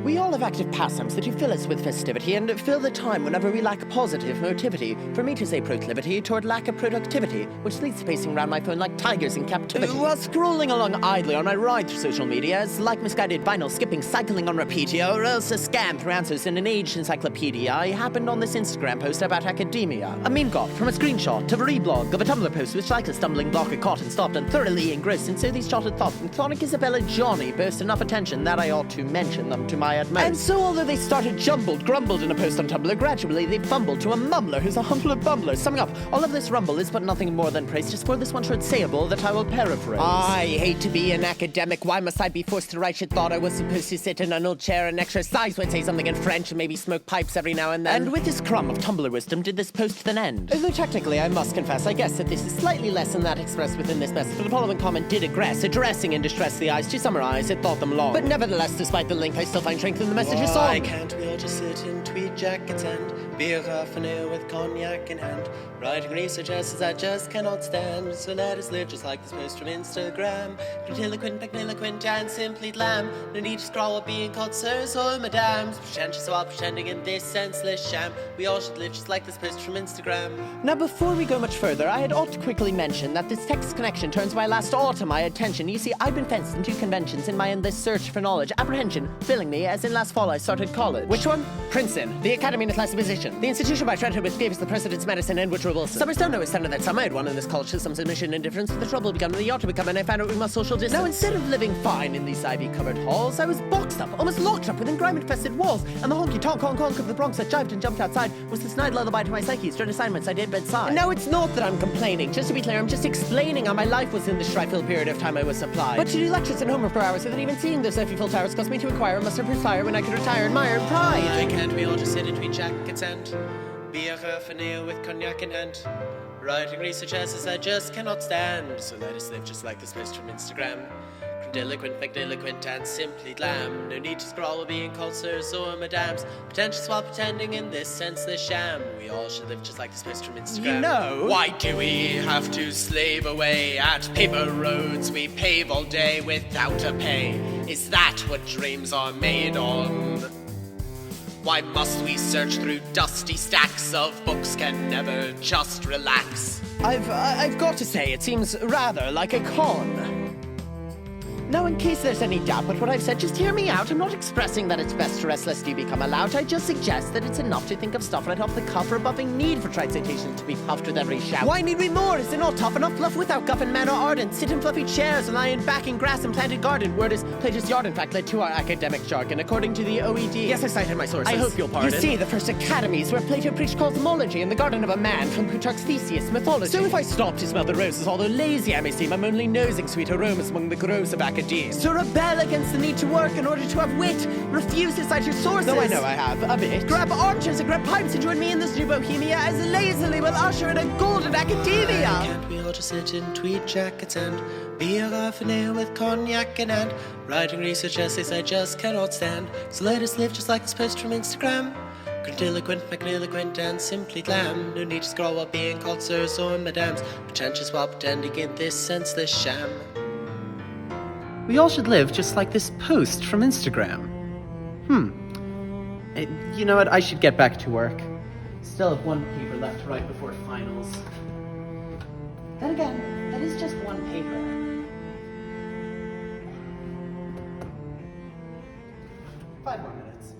We all have active pastimes that do fill us with festivity and fill the time whenever we lack positive motivity. For me to say proclivity toward lack of productivity, which leads to pacing around my phone like tigers in captivity. While scrolling along idly on my ride through social media, it's like misguided vinyl skipping, cycling on repeat, or else a scam through answers in an aged encyclopedia. I happened on this Instagram post about academia. A meme got from a screenshot of a reblog of a Tumblr post which like a stumbling block I caught and stopped and thoroughly engrossed. And so these jotted thoughts from chronic isabelleadjani burst enough attention that I ought to mention them to my utmost. And so although they started grumbled in a post on Tumblr, gradually they fumbled to a mumbler who's a humbler bumbler. Summing up, all of this rumble is but nothing more than praise, just for this one short sayable that I will paraphrase. I hate to be an academic, why must I be forced to write shit? Thought I was supposed to sit in an old chair and exercise, would say something in French and maybe smoke pipes every now and then. And with this crumb of Tumblr wisdom did this post then end. Although technically I must confess, I guess that this is slightly less than that expressed within this message, for the following comment did aggress, addressing in distress the eyes. To summarize, it thought them long. But nevertheless, despite the length, I still find strength in the message's song. Why can't we all just sit in tweed jackets and be a half an hour with cognac in hand, writing research essays I just cannot stand? So let us live just like this post from Instagram, grandiloquent, magniloquent, and simply glam. No need to scroll up being called sirs or madams, pretentious while pretending in this senseless sham. We all should live just like this post from Instagram. Now before we go much further, I had ought to quickly mention that this text connection turns my last all to my attention. You see, I've been fenced in two conventions in my endless search for knowledge. Apprehension, filling me, as in last fall I started college. Which one? Princeton, the Academy in class position, the institution by Trent which gave us the President's Medicine and Woodrow Wilson. Summers don't know it's standard that some I had won in this college system's admission indifference, but the trouble begun when the ought to become, and I found out we must social distance. Now instead of living fine in these ivy-covered halls, I was boxed up, almost locked up within grime-infested walls, and the honky-tonk-honk-honk of the Bronx that jived and jumped outside was the snide lullaby to my psyche, dread assignments I did bedside. And now it's not that I'm complaining, just to be clear, I'm just explaining how my life was in the strife-filled period of time I was supplied. But to do lectures and homework for hours without even seeing those empty full towers caused me to inquire and muster fire when I could retire in my own pride. Why can't we all just sit in tweed jackets and be a half an hour with cognac in hand, writing research essays I just cannot stand? So let us live just like this post from Instagram, grandiloquent, magniloquent, and simply glam. No need to scroll while being called sirs or madams, pretentious while pretending in this senseless sham. We all should live just like this post from Instagram. You know, why do we have to slave away at paper roads we pave all day without a pay? Is that what dreams are made on? Why must we search through dusty stacks of books, can never just relax? I've got to say, it seems rather like a con. Now, in case there's any doubt but what I've said, just hear me out. I'm not expressing that it's best to rest lest you become a lout. I just suggest that it's enough to think of stuff right off the cuff, rebuffing need for trite citation to be puffed with every shout. Why need we more? Is it not tough enough fluff without guff and man or ardent? Sit in fluffy chairs and lie in back in grass and planted garden. Word is Plato's yard, in fact, led to our academic jargon, according to the OED. Yes, I cited my sources. I hope you'll pardon. You see, the first academies where Plato preached cosmology in the garden of a man from Plutarch's Theseus mythology. So if I stop to smell the roses, although lazy I may seem, I'm only nosing sweet aromas among the groves of academia. So rebel against the need to work in order to have wit. Refuse to cite your sources. No, I know I have, a bit. Grab armchairs and grab pipes and join me in this new bohemia as lazily will usher in a golden academia. Can't we all just sit in tweed jackets and be a half an hour with cognac in hand, writing research essays I just cannot stand? So let us live just like this post from Instagram, grandiloquent, magniloquent, and simply glam. No need to scroll while being called sirs or madams, pretentious while pretending in this senseless sham. We all should live just like this post from Instagram. You know what? I should get back to work. Still have one paper left to write before finals. Then again, that is just one paper. 5 more minutes.